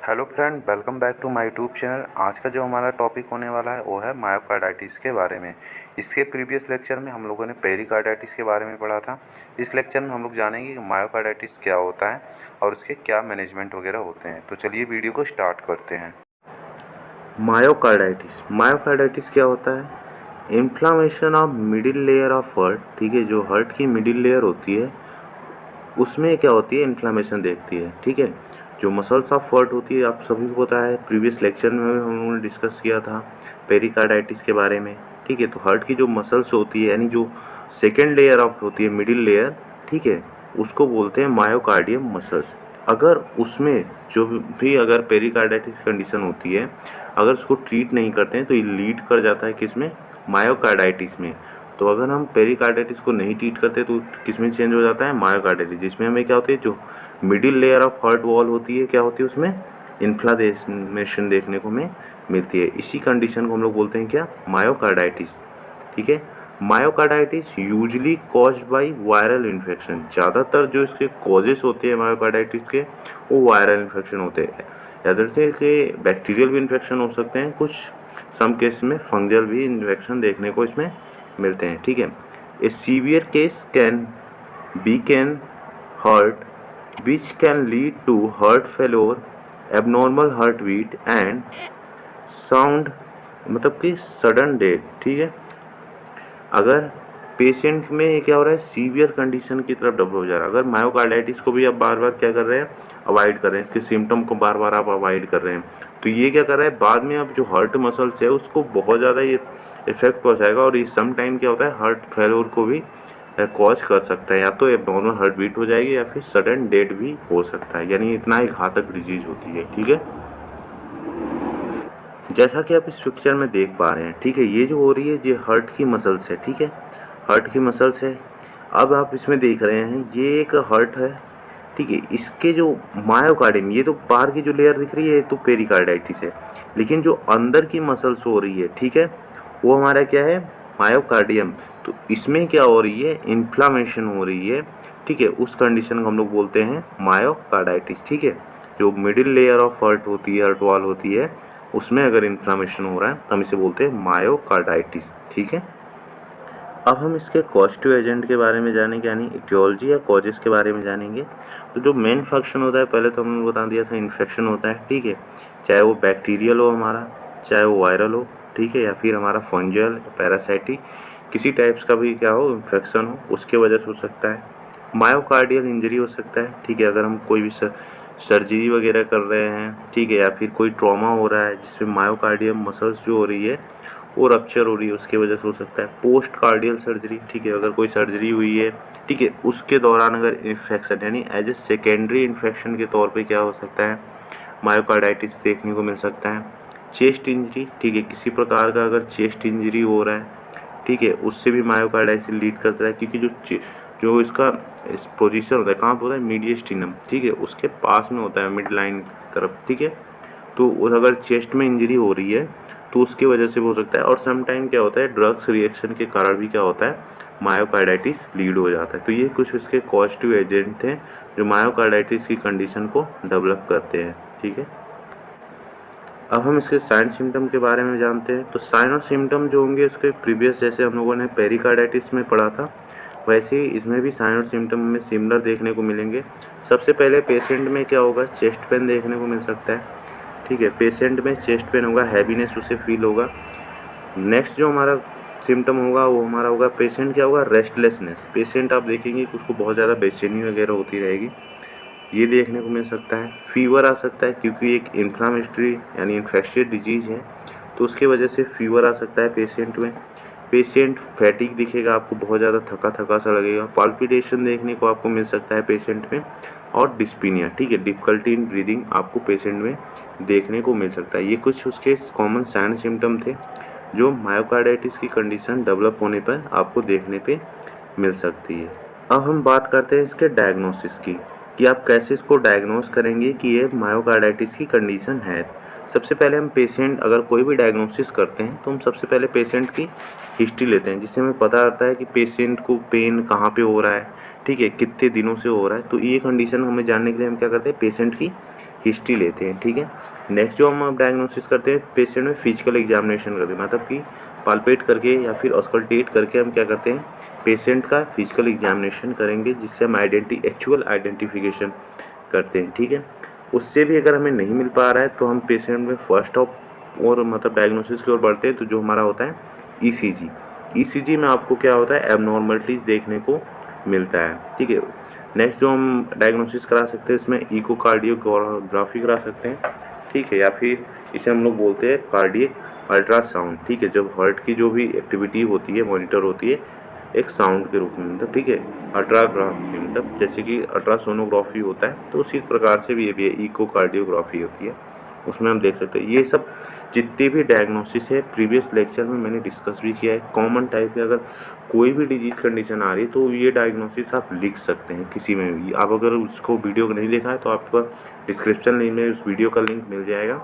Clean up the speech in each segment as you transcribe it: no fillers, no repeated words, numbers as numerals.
Hello friend, welcome back to my YouTube channel. आज का जो हमारा टॉपिक होने वाला है वो है मायोकार्डाइटिस के बारे में। इसके प्रीवियस लेक्चर में हम लोगों ने पेरिकार्डाइटिस के बारे में पढ़ा था। इस लेक्चर में हम लोग जानेंगे कि मायोकार्डाइटिस क्या होता है और उसके क्या मैनेजमेंट वगैरह होते हैं। तो चलिए वीडियो को स्टार्ट करते हैं। मायोकार्डाइटिस क्या होता है? Inflammation of middle layer of heart. ठीक है, जो हार्ट की मिडिल लेयर होती है उसमें क्या होती है, इन्फ्लामेशन देखती है। ठीक है, जो मसल्स ऑफ हार्ट होती है, आप सभी को पता है, प्रीवियस लेक्चर में हम लोगों ने डिस्कस किया था पेरिकार्डाइटिस के बारे में। ठीक है, तो हार्ट की जो मसल्स होती है, यानी जो सेकेंड लेयर ऑफ होती है मिडिल लेयर, ठीक है, उसको बोलते हैं मायोकार्डियम मसल्स। अगर उसमें जो भी अगर पेरिकार्डाइटिस कंडीशन होती है, अगर उसको ट्रीट नहीं करते हैं तो ये लीड कर जाता है किस में, मायोकार्डाइटिस में। तो अगर हम पेरिकार्डाइटिस को नहीं ट्रीट करते तो किस में चेंज हो जाता है, मायोकार्डाइटिस, जिसमें हमें क्या होती है, जो middle layer of heart wall होती है, क्या होती है, उसमें इन्फ्लामेशन देखने को हमें मिलती है। इसी कंडीशन को हम लोग बोलते हैं क्या, मायोकार्डाइटिस। ठीक है, myocarditis usually caused by viral infection. ज़्यादातर जो इसके कॉजेस होते हैं मायोकार्डाइटिस के, वो वायरल इन्फेक्शन होते हैं। अदर से के बैक्टीरियल भी इन्फेक्शन हो सकते हैं, कुछ सम केस में फंगल भी इन्फेक्शन देखने को इसमें मिलते हैं। ठीक है, a severe case can weaken heart which can lead to heart failure, abnormal heart beat and sound, मतलब कि सडन डेथ। ठीक है, अगर पेशेंट में क्या हो रहा है, सीवियर कंडीशन की तरफ डेवलप हो जा रहा है, अगर मायोकार्डाइटिस को भी आप बार बार क्या कर रहे हैं, अवॉइड कर रहे हैं, इसके सिम्टम को बार बार आप अवॉइड कर रहे हैं, तो ये क्या कर रहा है, बाद में अब जो हार्ट मसल्स है उसको बहुत ज़्यादा ये इफेक्ट पहुंचाएगा और ये सम टाइम क्या होता है, हार्ट फेलोर को भी कॉज कर सकता है। या तो एबनॉर्मल हार्ट बीट हो जाएगी या फिर सडन डेथ भी हो सकता है, यानी इतना एक घातक डिजीज होती है। ठीक है, जैसा कि आप इस पिक्चर में देख पा रहे हैं, ठीक है, ये जो हो रही है ये हार्ट की मसल्स है। ठीक है, हार्ट की मसल्स है। अब आप इसमें देख रहे हैं ये एक हार्ट है। ठीक है, इसके जो मायोकार्डियम, ये तो बाहर की जो लेयर दिख रही है ये तो पेरिकार्डाइटिस है, लेकिन जो अंदर की मसल्स हो रही है, ठीक है, वो हमारा क्या है, मायोकार्डियम। तो इसमें क्या हो रही है, इन्फ्लामेशन हो रही है। ठीक है, उस कंडीशन को हम लोग बोलते हैं मायोकार्डाइटिस। ठीक है, जो मिडिल लेयर ऑफ हार्ट होती है, हार्ट वॉल होती है, उसमें अगर इन्फ्लामेशन हो रहा है तो हम इसे बोलते हैं मायोकार्डाइटिस। ठीक है, अब हम इसके कॉजेटिव एजेंट के बारे में जानेंगे, यानी इटियोलॉजी या कॉजेस के बारे में जानेंगे। तो जो मेन फंक्शन होता है, पहले तो हमने बता दिया था, इन्फेक्शन होता है। ठीक है, चाहे वो बैक्टीरियल हो हमारा, चाहे वो वायरल हो, ठीक है, या फिर हमारा फंजल, पैरासाइटिक, किसी टाइप्स का भी क्या हो, इन्फेक्शन हो, उसके वजह से हो सकता है। मायोकार्डियल इंजरी हो सकता है। ठीक है, अगर हम कोई भी सर्जरी वगैरह कर रहे हैं, ठीक है, या फिर कोई ट्रॉमा हो रहा है जिसमें मायोकार्डियम मसल्स जो हो रही है वो रप्चर हो रही है, उसके वजह से हो सकता है। पोस्ट कार्डियल सर्जरी, ठीक है, अगर कोई सर्जरी हुई है, ठीक है, उसके दौरान अगर इन्फेक्शन, यानी एज ए सेकेंडरी इन्फेक्शन के तौर पे क्या हो सकता है, मायोकार्डाइटिस देखने को मिल सकता है। चेस्ट इंजरी, ठीक है, किसी प्रकार का अगर चेस्ट इंजरी हो रहा है, ठीक है, उससे भी मायोकार्डाइटिस लीड कर सकता है, क्योंकि जो इसका इस पोजीशन होता है, कहाँ पर होता है, मीडियस्टिनम, ठीक है, उसके पास में होता है, मिड लाइन की तरफ। ठीक है, तो अगर चेस्ट में इंजरी हो रही है तो उसकी वजह से हो सकता है। और सम टाइम क्या होता है, ड्रग्स रिएक्शन के कारण भी क्या होता है, मायोकार्डाइटिस लीड हो जाता है। तो ये कुछ इसके कॉजेटिव एजेंट थे जो मायोकार्डाइटिस की कंडीशन को डेवलप करते हैं। ठीक है, अब हम इसके साइन सिम्टम के बारे में जानते हैं। तो साइन और सिम्टम जो होंगे उसके प्रीवियस, जैसे हम लोगों ने पेरिकार्डाइटिस में पढ़ा था, वैसे ही इसमें भी साइन और सिम्टम में सिमिलर देखने को मिलेंगे। सबसे पहले पेशेंट में क्या होगा, चेस्ट पेन देखने को मिल सकता है। ठीक है, पेशेंट में चेस्ट पेन होगा, हैवीनेस उसे फील होगा। नेक्स्ट जो हमारा सिम्टम होगा वो हमारा होगा, पेशेंट क्या होगा, रेस्टलेसनेस। पेशेंट आप देखेंगे कि उसको बहुत ज़्यादा बेचैनी वगैरह होती रहेगी, ये देखने को मिल सकता है। फीवर आ सकता है, क्योंकि एक इन्फ्लामेटरी यानी इन्फेक्शियस डिजीज़ है, तो उसकी वजह से फीवर आ सकता है पेशेंट में। पेशेंट फैटिक दिखेगा, आपको बहुत ज़्यादा थका थका सा लगेगा। पाल्पिटेशन देखने को आपको मिल सकता है पेशेंट में, और डिस्पीनिया, ठीक है, डिफ़िकल्टी इन ब्रीदिंग आपको पेशेंट में देखने को मिल सकता है। ये कुछ उसके कॉमन साइन सिम्टम थे जो मायोकार्डाइटिस की कंडीशन डेवलप होने पर आपको देखने पे मिल सकती है। अब हम बात करते हैं इसके डायग्नोसिस की, कि आप कैसे इसको डायग्नोस करेंगे कि ये मायोकार्डाइटिस की कंडीशन है। सबसे पहले हम पेशेंट, अगर कोई भी डायग्नोसिस करते हैं तो हम सबसे पहले पेशेंट की हिस्ट्री लेते हैं, जिससे हमें पता रहता है कि पेशेंट को पेन कहाँ पे हो रहा है, ठीक है, कितने दिनों से हो रहा है। तो ये कंडीशन हमें जानने के लिए हम क्या करते हैं, पेशेंट की हिस्ट्री लेते हैं, ठीक है। नेक्स्ट जो हम डायग्नोसिस करते हैं पेशेंट में फिजिकल एग्जामिनेशन करते हैं, मतलब कि पाल्पेट करके या फिर ऑस्कल्टेट करके हम क्या करते हैं पेशेंट का फिजिकल एग्जामिनेशन करेंगे, जिससे हम एक्चुअल आइडेंटिफिकेशन करते हैं, ठीक है। उससे भी अगर हमें नहीं मिल पा रहा है तो हम पेशेंट में फर्स्ट ऑफ और मतलब डायग्नोसिस की ओर बढ़ते हैं, तो जो हमारा होता है ईसीजी। ईसीजी में आपको क्या होता है एबनॉर्मलिटीज़ देखने को मिलता है, ठीक है। नेक्स्ट जो हम डायग्नोसिस करा सकते हैं इसमें इकोकार्डियोग्राफी करा सकते हैं, ठीक है, या फिर इसे हम लोग बोलते हैं कार्डियक अल्ट्रासाउंड, ठीक है। जब हार्ट की जो भी एक्टिविटी होती है मॉनिटर होती है एक साउंड के रूप में, मतलब ठीक है अल्ट्राग्राफी, मतलब जैसे कि अल्ट्रासोनोग्राफी होता है तो उसी प्रकार से भी ये भी है इकोकार्डियोग्राफी होती है, उसमें हम देख सकते हैं। ये सब जितने भी डायग्नोसिस है प्रीवियस लेक्चर में मैंने डिस्कस भी किया है। कॉमन टाइप के अगर कोई भी डिजीज कंडीशन आ रही है तो ये डायग्नोसिस आप लिख सकते हैं किसी में भी। आप अगर उसको वीडियो को नहीं देखा है तो आपका डिस्क्रिप्शन लिंक में उस वीडियो का लिंक मिल जाएगा,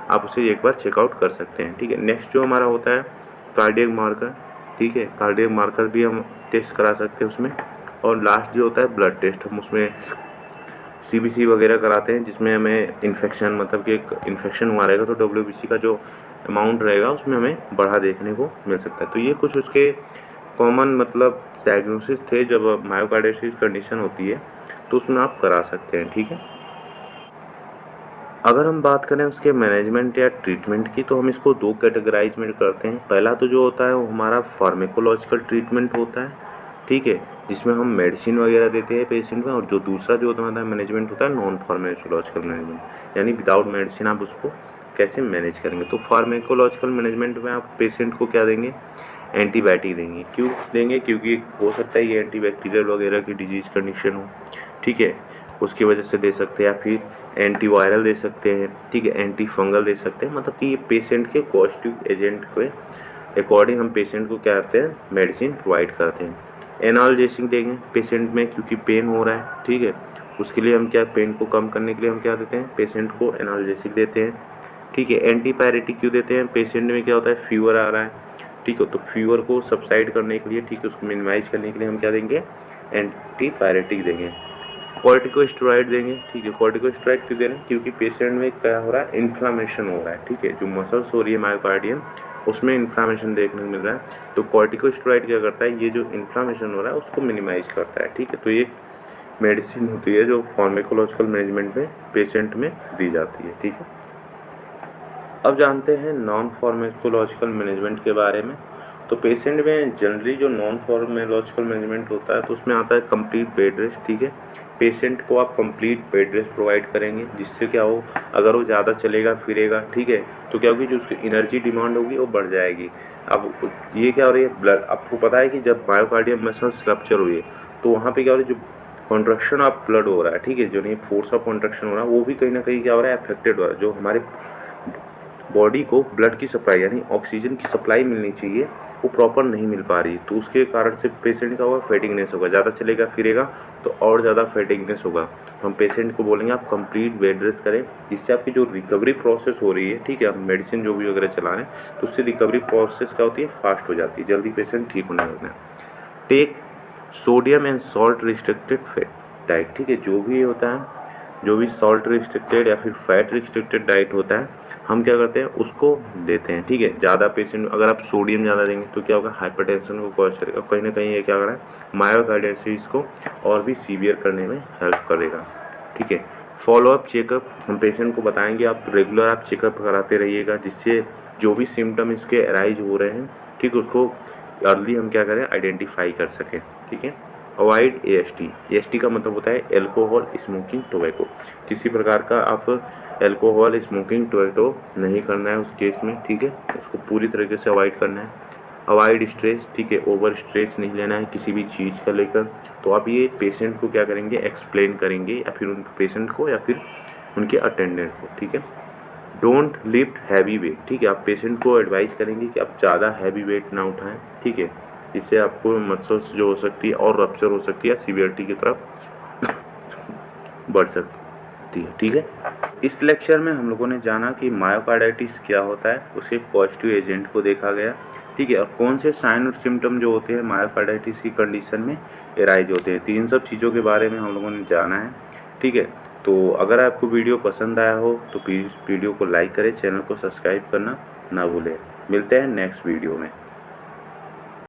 आप उसे एक बार चेकआउट कर सकते हैं, ठीक है। नेक्स्ट जो हमारा होता है कार्डियक मार्कर, ठीक है, कार्डियक मार्कर भी हम टेस्ट करा सकते हैं उसमें। और लास्ट जो होता है ब्लड टेस्ट, हम उसमें सीबीसी वगैरह कराते हैं, जिसमें हमें इन्फेक्शन मतलब कि एक इन्फेक्शन हुआ रहेगा तो डब्ल्यूबीसी का जो अमाउंट रहेगा उसमें हमें बढ़ा देखने को मिल सकता है। तो ये कुछ उसके कॉमन मतलब डायग्नोसिस थे जब मायोकार्डिटिस कंडीशन होती है तो उसमें आप करा सकते हैं, ठीक है। अगर हम बात करें उसके मैनेजमेंट या ट्रीटमेंट की तो हम इसको दो कैटेगराइज में करते हैं। पहला तो जो होता है वो हमारा फार्मेकोलॉजिकल ट्रीटमेंट होता है, ठीक है, जिसमें हम मेडिसिन वगैरह देते हैं पेशेंट में। और जो दूसरा जो होता है मैनेजमेंट होता है नॉन फार्मेकोलॉजिकल मैनेजमेंट, यानी विदाउट मेडिसिन आप उसको कैसे मैनेज करेंगे। तो फार्मेकोलॉजिकल मैनेजमेंट में आप पेशेंट को क्या देंगे एंटीबायोटिक देंगे। क्यों देंगे, क्योंकि हो सकता है ये एंटीबैक्टीरियल वगैरह की डिजीज कंडीशन हो, ठीक है, उसकी वजह से दे सकते हैं। या फिर एंटीवायरल दे सकते हैं, ठीक है, एंटी फंगल दे सकते हैं, मतलब कि ये पेशेंट के कॉस्टिव एजेंट के अकॉर्डिंग हम पेशेंट को क्या करते हैं मेडिसिन प्रोवाइड करते हैं। एनाल्जेसिक देंगे पेशेंट में क्योंकि पेन हो रहा है, ठीक है, उसके लिए हम क्या पेन को कम करने के लिए हम क्या देते हैं पेशेंट को एनाल्जेसिक देते हैं, ठीक है। एंटीपायरेटिक क्यों देते हैं, पेशेंट में क्या होता है फीवर आ रहा है, ठीक है, तो फीवर को सबसाइड करने के लिए, ठीक है, उसको मिनिमाइज करने के लिए हम क्या देंगे एंटीपायरेटिक देंगे। कॉर्टिकोस्टेरॉइड देंगे, ठीक है। कॉर्टिकोस्टेरॉइड क्यों दे रहे हैं, क्योंकि पेशेंट में क्या हो रहा है इन्फ्लामेशन हो रहा है, ठीक है, जो मसल्स हो रही है मायोकार्डियम उसमें इन्फ्लामेशन देखने को मिल रहा है। तो कॉर्टिकोस्टेरॉइड क्या करता है, ये जो इन्फ्लामेशन हो रहा है उसको मिनिमाइज करता है, ठीक है। तो ये मेडिसिन होती है जो फार्मेकोलॉजिकल मैनेजमेंट में पेशेंट में दी जाती है, ठीक है। अब जानते हैं नॉन फार्मेकोलॉजिकल मैनेजमेंट के बारे में। तो पेशेंट में जनरली जो नॉन फार्मेकोलॉजिकल मैनेजमेंट होता है तो उसमें आता है कंप्लीट बेड रेस्ट, ठीक है। पेशेंट को आप कंप्लीट बेड रेस्ट प्रोवाइड करेंगे, जिससे क्या हो अगर वो ज़्यादा चलेगा फिरेगा, ठीक है, तो क्या होगी जो उसकी एनर्जी डिमांड होगी वो बढ़ जाएगी। अब ये क्या हो रही है ब्लड, आपको पता है कि जब मायोकार्डियम मसल्स रप्चर हुई है तो वहाँ पे क्या हो रही है जो कॉन्ट्रैक्शन ऑफ ब्लड हो रहा है, ठीक है, जो नहीं फोर्स ऑफ कॉन्ट्रैक्शन हो रहा है वो भी कहीं ना कहीं क्या हो रहा है अफेक्टेड हो रहा है। जो हमारे बॉडी को ब्लड की सप्लाई यानी ऑक्सीजन की सप्लाई मिलनी चाहिए वो प्रॉपर नहीं मिल पा रही, तो उसके कारण से पेशेंट का होगा फैटिगनेस होगा, ज़्यादा चलेगा फिरेगा तो और ज़्यादा फैटिगनेस होगा। तो हम पेशेंट को बोलेंगे आप कंप्लीट बेड रेस्ट करें, जिससे आपकी जो रिकवरी प्रोसेस हो रही है, ठीक है, आप मेडिसिन जो भी वगैरह चला रहे हैं तो उससे रिकवरी प्रोसेस क्या होती है फास्ट हो जाती है, जल्दी पेशेंट ठीक होने लगता है। Take sodium and salt restricted fat diet, ठीक है, जो भी होता है जो भी सॉल्ट रिस्ट्रिक्टेड या फिर फैट रिस्ट्रिक्टेड डाइट होता है हम क्या करते हैं उसको देते हैं, ठीक है। ज़्यादा पेशेंट अगर आप सोडियम ज़्यादा देंगे तो क्या होगा हाइपरटेंशन को कॉज करेगा, कहीं ना कहीं ये क्या कर रहा है मायोकार्डिटिस को और भी सीवियर करने में हेल्प करेगा, ठीक है। फॉलोअप चेकअप हम पेशेंट को बताएंगे, आप रेगुलर आप चेकअप कराते रहिएगा, जिससे जो भी सिम्टम इसके अराइज हो रहे हैं, ठीक है, उसको अर्ली हम क्या करें आइडेंटिफाई कर सकें, ठीक है। अवॉइड एएसटी, एएसटी का मतलब होता है एल्कोहल स्मोकिंग टोबैको, किसी प्रकार का आप एल्कोहल स्मोकिंग टोबैको नहीं करना है उस केस में, ठीक है, उसको पूरी तरीके से अवॉइड करना है। अवॉइड स्ट्रेस, ठीक है, ओवर स्ट्रेस नहीं लेना है किसी भी चीज़ का लेकर। तो आप ये पेशेंट को क्या करेंगे एक्सप्लेन करेंगे या फिर उन पेशेंट को या फिर उनके अटेंडेंट को, ठीक है। डोंट लिफ्ट हैवी वेट, ठीक है, आप पेशेंट को एडवाइस करेंगे कि आप ज़्यादा हैवी वेट ना उठाएं, ठीक है, इससे आपको मसल्स जो हो सकती है और रप्चर हो सकती है, सीवियरिटी की तरफ बढ़ सकती है, ठीक है। इस लेक्चर में हम लोगों ने जाना कि मायोकार्डाइटिस क्या होता है, उसके पॉजिटिव एजेंट को देखा गया, ठीक है, और कौन से साइन और सिम्टम जो होते हैं मायोकार्डाइटिस की कंडीशन में एराइज होते हैं, तो इन सब चीज़ों के बारे में हम लोगों ने जाना है, ठीक है। तो अगर आपको वीडियो पसंद आया हो तो प्लीज़ वीडियो को लाइक करें, चैनल को सब्सक्राइब करना ना भूलें। मिलते हैं नेक्स्ट वीडियो में।